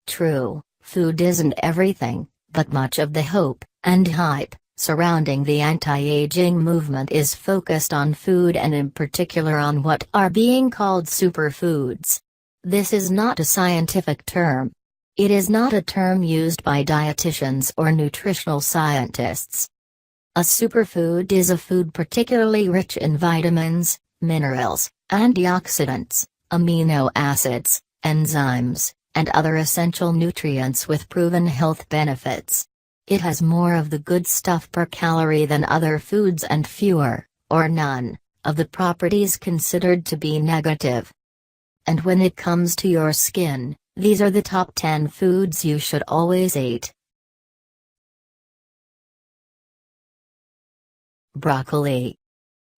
True, food isn't everything, but much of the hope and hype surrounding the anti-aging movement is focused on food and in particular on what are being called superfoods. This is not a scientific term. It is not a term used by dietitians or nutritional scientists. A superfood is a food particularly rich in vitamins, minerals, antioxidants, amino acids, enzymes, and other essential nutrients with proven health benefits. It has more of the good stuff per calorie than other foods and fewer, or none, of the properties considered to be negative. And when it comes to your skin, these are the top 10 foods you should always eat. Broccoli.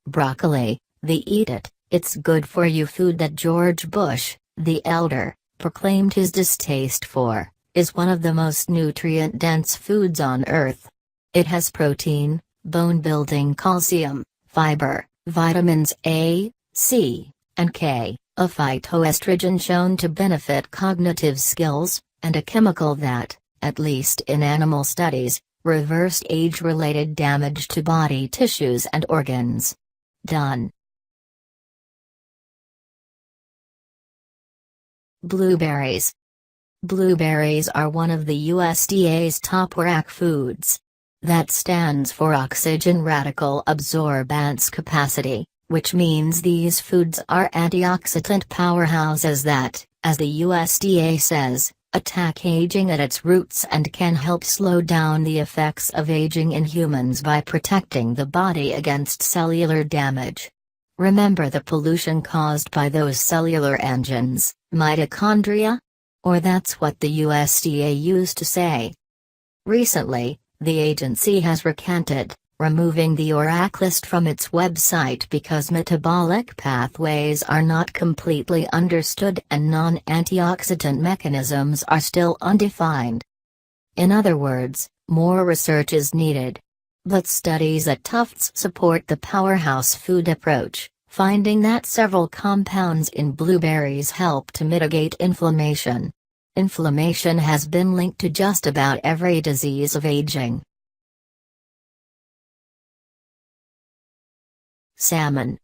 Broccoli, the eat it, it's good for you food that George Bush, the elder, proclaimed his distaste for, is one of the most nutrient-dense foods on Earth. It has protein, bone-building calcium, fiber, vitamins A, C, and K, a phytoestrogen shown to benefit cognitive skills, and a chemical that, at least in animal studies, reversed age-related damage to body tissues and organs. Done. Blueberries. Blueberries are one of the USDA's top RAC foods. That stands for Oxygen Radical Absorbance Capacity, which means these foods are antioxidant powerhouses that, as the USDA says, attack aging at its roots and can help slow down the effects of aging in humans by protecting the body against cellular damage. Remember the pollution caused by those cellular engines, mitochondria? Or that's what the USDA used to say. Recently, the agency has recanted, removing the ORAC list from its website because metabolic pathways are not completely understood and non-antioxidant mechanisms are still undefined. In other words, more research is needed. But studies at Tufts support the powerhouse food approach, finding that several compounds in blueberries help to mitigate inflammation. Inflammation has been linked to just about every disease of aging. Salmon.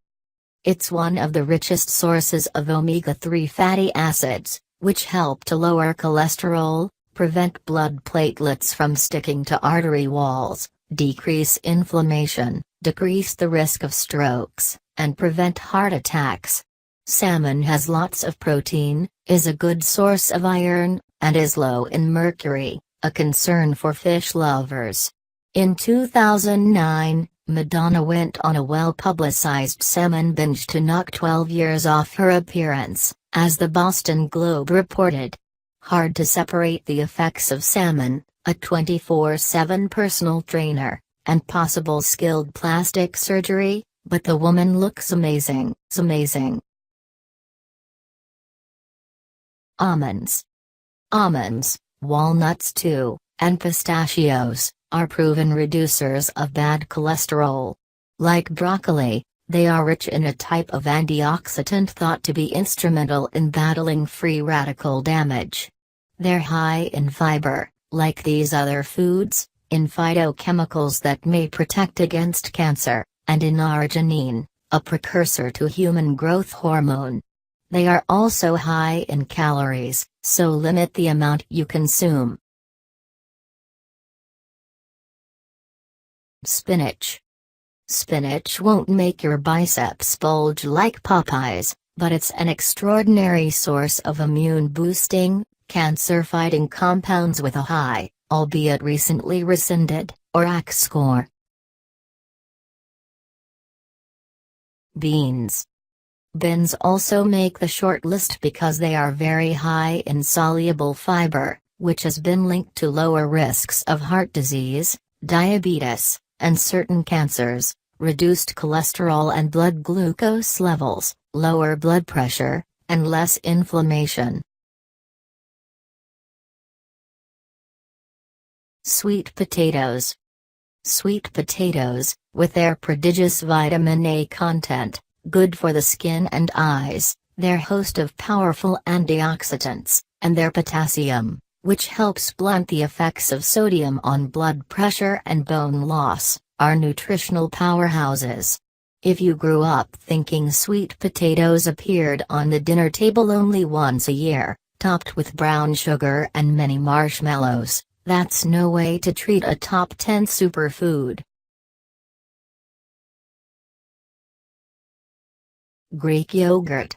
It's one of the richest sources of omega-3 fatty acids, which help to lower cholesterol, prevent blood platelets from sticking to artery walls, decrease inflammation, decrease the risk of strokes, and prevent heart attacks. Salmon has lots of protein, is a good source of iron, and is low in mercury, a concern for fish lovers. In 2009, Madonna went on a well-publicized salmon binge to knock 12 years off her appearance, as the Boston Globe reported. Hard to separate the effects of salmon, a 24/7 personal trainer, and possible skilled plastic surgery, but the woman looks amazing. Almonds. Almonds, walnuts too, and pistachios, are proven reducers of bad cholesterol. Like broccoli, they are rich in a type of antioxidant thought to be instrumental in battling free radical damage. They're high in fiber, like these other foods, in phytochemicals that may protect against cancer, and in arginine, a precursor to human growth hormone. They are also high in calories, so limit the amount you consume. Spinach. Spinach won't make your biceps bulge like Popeye's, but it's an extraordinary source of immune-boosting, cancer-fighting compounds with a high, albeit recently rescinded, ORAC score. Beans. Beans also make the short list because they are very high in soluble fiber, which has been linked to lower risks of heart disease, diabetes, and certain cancers, reduced cholesterol and blood glucose levels, lower blood pressure, and less inflammation. Sweet potatoes. Sweet potatoes, with their prodigious vitamin A content, good for the skin and eyes, their host of powerful antioxidants, and their potassium, which helps blunt the effects of sodium on blood pressure and bone loss, are nutritional powerhouses. If you grew up thinking sweet potatoes appeared on the dinner table only once a year, topped with brown sugar and many marshmallows, that's no way to treat a top 10 superfood. Greek yogurt.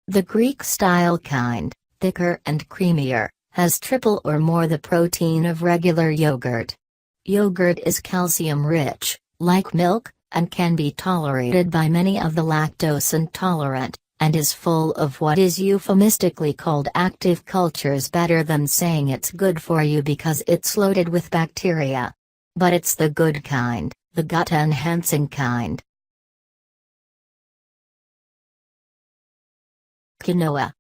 The Greek-style kind, thicker and creamier, has triple or more the protein of regular yogurt. Yogurt is calcium-rich, like milk, and can be tolerated by many of the lactose intolerant, and is full of what is euphemistically called active cultures, better than saying it's good for you because it's loaded with bacteria. But it's the good kind, the gut-enhancing kind. Quinoa.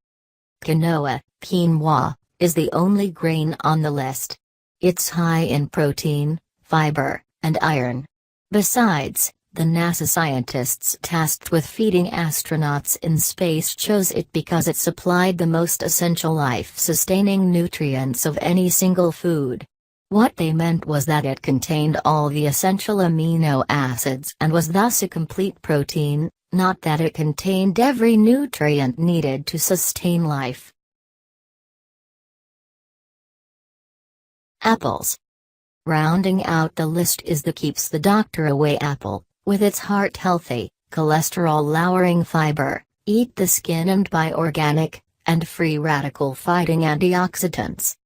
Quinoa, is the only grain on the list. It's high in protein, fiber, and iron. Besides, the NASA scientists tasked with feeding astronauts in space chose it because it supplied the most essential life-sustaining nutrients of any single food. What they meant was that it contained all the essential amino acids and was thus a complete protein, not that it contained every nutrient needed to sustain life. Apples. Rounding out the list is the keeps the doctor away apple, with its heart-healthy, cholesterol-lowering fiber, eat the skin and buy organic, and free radical-fighting antioxidants.